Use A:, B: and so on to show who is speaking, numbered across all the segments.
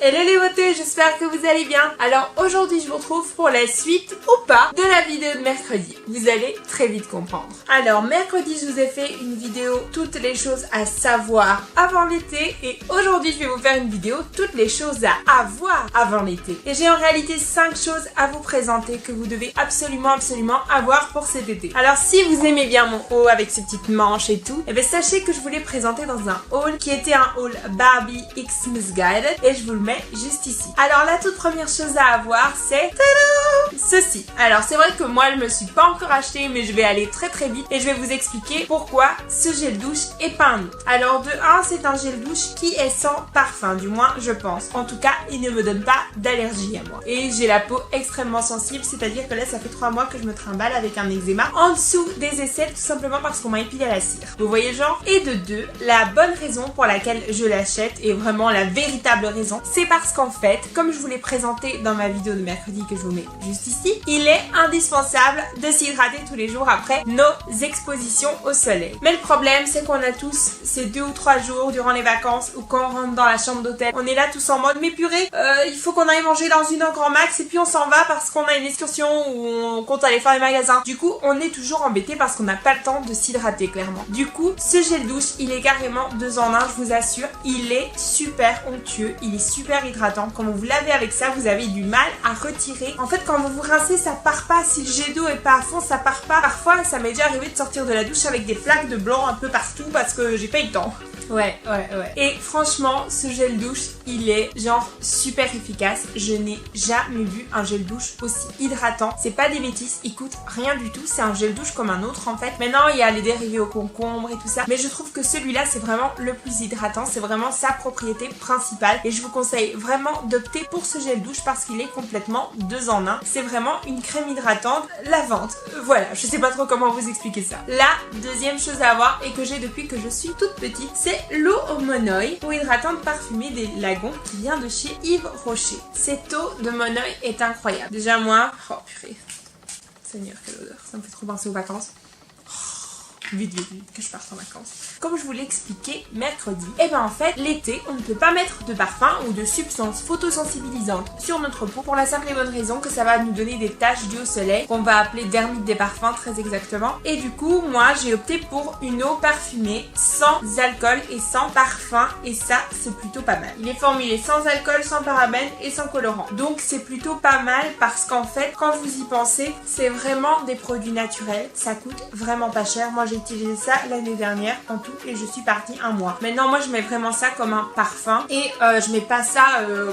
A: Hello les beautés, j'espère que vous allez bien. Alors aujourd'hui je vous retrouve pour la suite ou pas de la vidéo de mercredi. Vous allez très vite comprendre. Alors mercredi je vous ai fait une vidéo toutes les choses à savoir avant l'été et aujourd'hui je vais vous faire une vidéo toutes les choses à avoir avant l'été. Et j'ai en réalité 5 choses à vous présenter que vous devez absolument avoir pour cet été. Alors si vous aimez bien mon haul avec ses petites manches et tout, et bien sachez que je vous l'ai présenté dans un haul qui était un haul Barbie X Missguided et je vous le mets juste ici. Alors la toute première chose à avoir c'est ceci. Alors c'est vrai que moi je me suis pas encore acheté mais je vais aller très vite et je vais vous expliquer pourquoi ce gel douche et pas un autre. Alors de 1 c'est un gel douche qui est sans parfum, du moins je pense. En tout cas il ne me donne pas d'allergie à moi. Et j'ai la peau extrêmement sensible, c'est-à-dire que là ça fait 3 mois que je me trimballe avec un eczéma en dessous des aisselles tout simplement parce qu'on m'a épilé à la cire. Vous voyez le genre? Et de 2, la bonne raison pour laquelle je l'achète et vraiment la véritable raison, c'est parce qu'en fait, comme je vous l'ai présenté dans ma vidéo de mercredi que je vous mets juste ici, il est indispensable de s'hydrater tous les jours après nos expositions au soleil. Mais le problème, c'est qu'on a tous ces 2 ou 3 jours durant les vacances ou quand on rentre dans la chambre d'hôtel, on est là tous en mode mais purée, il faut qu'on aille manger dans une heure grand max et puis on s'en va parce qu'on a une excursion ou on compte aller faire les magasins. Du coup, on est toujours embêté parce qu'on n'a pas le temps de s'hydrater clairement. Du coup, ce gel douche, il est carrément 2 en 1, je vous assure. Il est super onctueux, il est super hydratant. Quand vous lavez avec ça, vous avez du mal à retirer. En fait, quand vous vous rincez, ça part pas. Si le jet d'eau est pas à fond, ça part pas. Parfois, ça m'est déjà arrivé de sortir de la douche avec des plaques de blanc un peu partout parce que j'ai pas eu le temps. Ouais. Et franchement, ce gel douche, il est genre super efficace. Je n'ai jamais vu un gel douche aussi hydratant. C'est pas des bêtises, il coûte rien du tout. C'est un gel douche comme un autre en fait. Maintenant, il y a les dérivés au concombre et tout ça. Mais je trouve que celui-là, c'est vraiment le plus hydratant. C'est vraiment sa propriété principale. Et je vous conseille vraiment d'opter pour ce gel douche parce qu'il est complètement 2 en 1. C'est vraiment une crème hydratante lavante. Voilà, je sais pas trop comment vous expliquer ça. La deuxième chose à avoir et que j'ai depuis que je suis toute petite, c'est l'eau au monoï, eau hydratante parfumée des lagons qui vient de chez Yves Rocher. Cette eau de monoï est incroyable. Déjà moi, oh purée, Seigneur quelle odeur, ça me fait trop penser aux vacances. Vite, que je parte en vacances. Comme je vous l'ai expliqué mercredi, et ben en fait, l'été, on ne peut pas mettre de parfum ou de substances photosensibilisantes sur notre peau pour la simple et bonne raison que ça va nous donner des taches dues au soleil, qu'on va appeler dermite des parfums très exactement. Et du coup, moi, j'ai opté pour une eau parfumée sans alcool et sans parfum et ça, c'est plutôt pas mal. Il est formulé sans alcool, sans parabènes et sans colorant. Donc c'est plutôt pas mal parce qu'en fait, quand vous y pensez, c'est vraiment des produits naturels. Ça coûte vraiment pas cher. Moi, j'ai utilisé ça l'année dernière en tout et je suis partie 1 mois. Maintenant moi je mets vraiment ça comme un parfum et je mets pas ça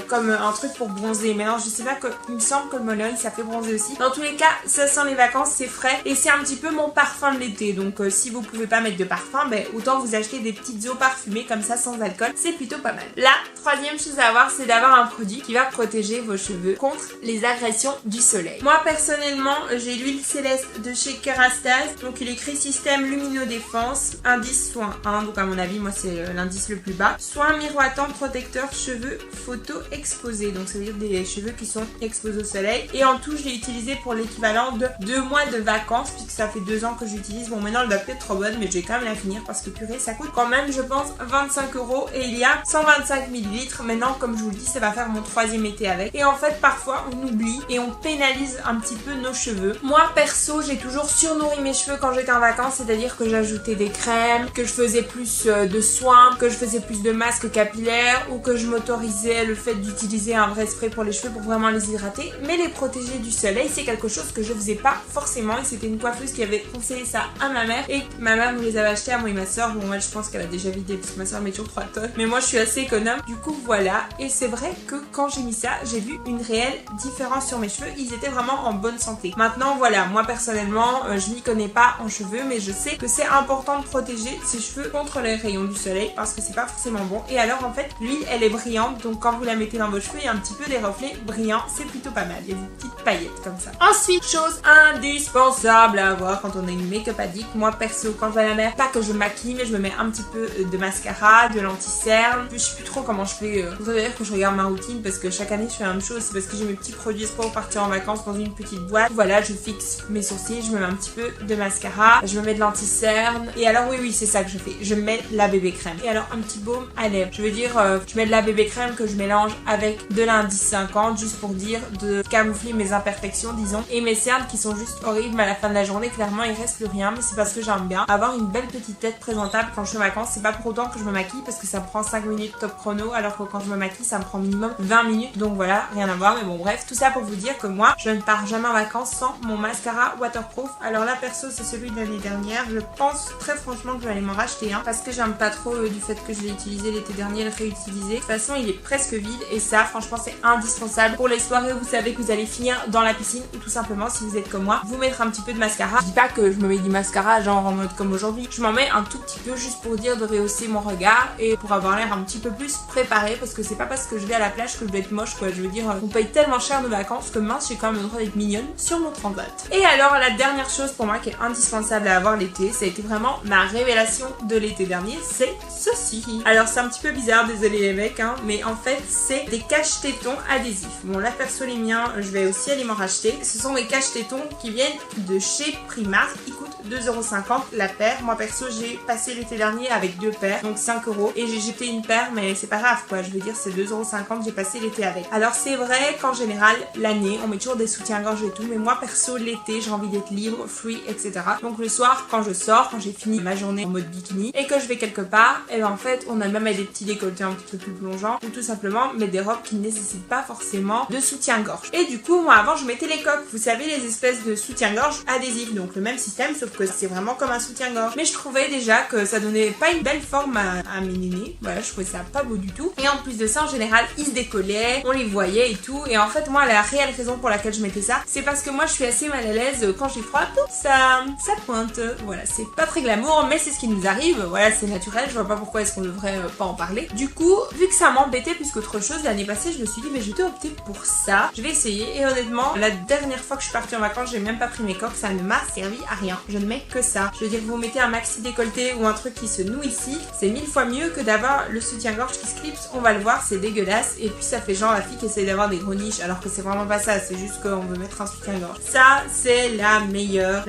A: comme un truc pour bronzer. Maintenant je sais pas, il me semble que le monoï ça fait bronzer aussi. Dans tous les cas ça sent les vacances, c'est frais et c'est un petit peu mon parfum de l'été. Donc si vous pouvez pas mettre de parfum, ben autant vous acheter des petites eaux parfumées comme ça sans alcool, c'est plutôt pas mal. La troisième chose à avoir, c'est d'avoir un produit qui va protéger vos cheveux contre les agressions du soleil. Moi personnellement j'ai l'huile céleste de chez Kerastase, donc il écrit système luminodéfense, indice soin 1, donc à mon avis moi c'est l'indice le plus bas. Soin miroitant protecteur cheveux photo exposés, donc ça veut dire des cheveux qui sont exposés au soleil. Et en tout je l'ai utilisé pour l'équivalent de 2 mois de vacances puisque ça fait 2 ans que j'utilise. Bon maintenant elle doit peut-être trop bonne mais je vais quand même la finir parce que purée ça coûte quand même je pense 25 € et il y a 125 ml. Maintenant comme je vous le dis ça va faire mon 3e été avec. Et en fait parfois on oublie et on pénalise un petit peu nos cheveux. Moi perso j'ai toujours surnourri mes cheveux quand j'étais en vacances, c'est-à-dire que j'ajoutais des crèmes, que je faisais plus de soins, que je faisais plus de masques capillaires ou que je m'autorisais le fait d'utiliser un vrai spray pour les cheveux pour vraiment les hydrater. Mais les protéger du soleil c'est quelque chose que je faisais pas forcément et c'était une coiffeuse qui avait conseillé ça à ma mère et ma mère nous les avait achetés à moi et ma soeur. Bon moi je pense qu'elle a déjà vidé parce que ma soeur met toujours 3 tonnes mais moi je suis assez économe. Du coup voilà, et c'est vrai que quand j'ai mis ça j'ai vu une réelle différence sur mes cheveux, ils étaient vraiment en bonne santé. Maintenant voilà, moi personnellement je n'y connais pas en cheveux mais je sais que c'est important de protéger ses cheveux contre les rayons du soleil parce que c'est pas forcément bon. Et alors en fait l'huile elle est brillante donc quand vous la mettez dans vos cheveux il y a un petit peu des reflets brillants, c'est plutôt pas mal, il y a des petites paillettes comme ça. Ensuite chose indispensable à avoir quand on a une make-up addict, moi perso quand je vais à la mer, pas que je maquille mais je me mets un petit peu de mascara, de l'anti-cerne, je sais plus trop comment je fais, vous savez que je regarde ma routine parce que chaque année je fais la même chose, c'est parce que j'ai mes petits produits pour partir en vacances dans une petite boîte. Voilà, je fixe mes sourcils, je me mets un petit peu de mascara, je me mets de l'anti anti-cerne. Et alors oui c'est ça que je fais, je mets la bébé crème. Et alors un petit baume à lèvres, je veux dire je mets de la bébé crème que je mélange avec de l'indice 50 juste pour dire de camoufler mes imperfections disons et mes cernes qui sont juste horribles, mais à la fin de la journée clairement il reste plus rien, mais c'est parce que j'aime bien avoir une belle petite tête présentable quand je suis en vacances. C'est pas pour autant que je me maquille parce que ça me prend 5 minutes top chrono, alors que quand je me maquille ça me prend minimum 20 minutes, donc voilà, rien à voir. Mais bon bref, tout ça pour vous dire que moi je ne pars jamais en vacances sans mon mascara waterproof. Alors là perso c'est celui de l'année dernière, je pense très franchement que je vais aller m'en racheter un parce que j'aime pas trop du fait que je l'ai utilisé l'été dernier, le réutiliser. De toute façon il est presque vide et ça franchement c'est indispensable pour les soirées où vous savez que vous allez finir dans la piscine, ou tout simplement si vous êtes comme moi, vous mettre un petit peu de mascara. Je dis pas que je me mets du mascara genre en mode comme aujourd'hui, je m'en mets un tout petit peu juste pour dire de rehausser mon regard et pour avoir l'air un petit peu plus préparée, parce que c'est pas parce que je vais à la plage que je dois être moche quoi. Je veux dire on paye tellement cher nos vacances que mince j'ai quand même le droit d'être mignonne sur mon transat. Et alors la dernière chose pour moi qui est indispensable à avoir l'été, ça a été vraiment ma révélation de l'été dernier, c'est ceci. Alors c'est un petit peu bizarre, désolé les mecs hein, mais en fait c'est des cache-tétons adhésifs. Bon là perso les miens je vais aussi aller m'en racheter. Ce sont des cache-tétons qui viennent de chez Primark, ils coûtent 2,50€ la paire. Moi perso j'ai passé l'été dernier avec 2 paires, donc 5€ et j'ai jeté une paire, mais c'est pas grave quoi, je veux dire c'est 2,50€, j'ai passé l'été avec. Alors c'est vrai qu'en général l'année on met toujours des soutiens-gorge et tout, mais moi perso l'été j'ai envie d'être libre, free, etc. Donc le soir quand je sors, quand j'ai fini ma journée en mode bikini et que je vais quelque part, et ben en fait on a même des petits décolletés un petit peu plus plongeants, ou tout simplement mais des robes qui ne nécessitent pas forcément de soutien-gorge. Et du coup moi avant je mettais les coques, vous savez les espèces de soutien-gorge adhésifs, donc le même système sauf que c'est vraiment comme un soutien-gorge. Mais je trouvais déjà que ça donnait pas une belle forme à mes nénés, voilà je trouvais ça pas beau du tout. Et en plus de ça en général ils se décollaient, on les voyait et tout, et en fait moi la réelle raison pour laquelle je mettais ça, c'est parce que moi je suis assez mal à l'aise quand j'ai froid, ça pointe, voilà c'est pas très glamour mais c'est ce qui nous arrive, voilà c'est naturel, je vois pas pourquoi est-ce qu'on devrait pas en parler. Du coup vu que ça m'embêtait plus qu'autre chose l'année passée, je me suis dit mais je vais opter pour ça, je vais essayer. Et honnêtement la dernière fois que je suis partie en vacances j'ai même pas pris mes coques, ça ne m'a servi à rien, je ne mets que ça. Je veux dire vous mettez un maxi décolleté ou un truc qui se noue ici, c'est 1000 fois mieux que d'avoir le soutien-gorge qui se clipse, on va le voir c'est dégueulasse, et puis ça fait genre la fille qui essaye d'avoir des gros niches alors que c'est vraiment pas ça, c'est juste qu'on veut mettre un soutien-gorge. Ça c'est la meilleure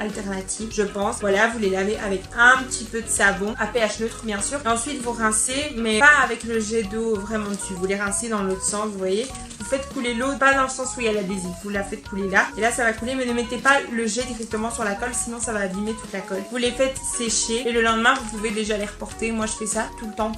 A: alternative je pense. Voilà vous les lavez avec un petit peu de savon à pH neutre bien sûr, et ensuite vous rincez, mais pas avec le jet d'eau vraiment dessus, vous les rincez dans l'autre sens, vous voyez, vous faites couler l'eau, pas dans le sens où il y a l'adhésif, vous la faites couler là, et là ça va couler, mais ne mettez pas le jet directement sur la colle sinon ça va abîmer toute la colle. Vous les faites sécher et le lendemain vous pouvez déjà les reporter. Moi je fais ça tout le temps.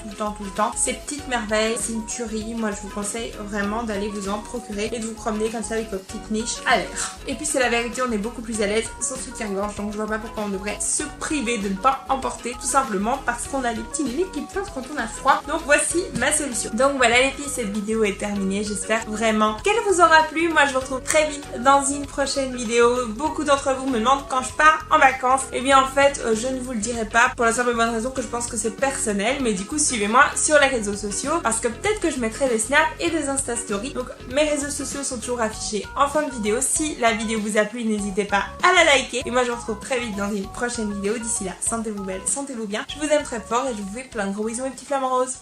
A: Ces petites merveilles, c'est une tuerie, moi je vous conseille vraiment d'aller vous en procurer et de vous promener comme ça avec vos petites niches à l'air. Et puis c'est la vérité, on est beaucoup plus à l'aise sans soutien-gorge, donc je vois pas pourquoi on devrait se priver de ne pas en porter, tout simplement parce qu'on a les petits nénés qui plantent quand on a froid. Donc voici ma solution. Donc voilà les filles, cette vidéo est terminée, j'espère vraiment qu'elle vous aura plu. Moi je vous retrouve très vite dans une prochaine vidéo. Beaucoup d'entre vous me demandent quand je pars en vacances, et bien en fait je ne vous le dirai pas pour la simple et bonne raison que je pense que c'est personnel, mais du coup suivez-moi sur les réseaux sociaux parce que peut-être que je mettrai des snaps et des insta stories. Donc mes réseaux sociaux sont toujours affichés en fin de vidéo. Si la vidéo vous a plu, n'hésitez pas à la liker, et moi je vous retrouve très vite dans une prochaine vidéo. D'ici là, sentez-vous belle, sentez-vous bien, je vous aime très fort et je vous fais plein de gros bisous mes petits flamants roses.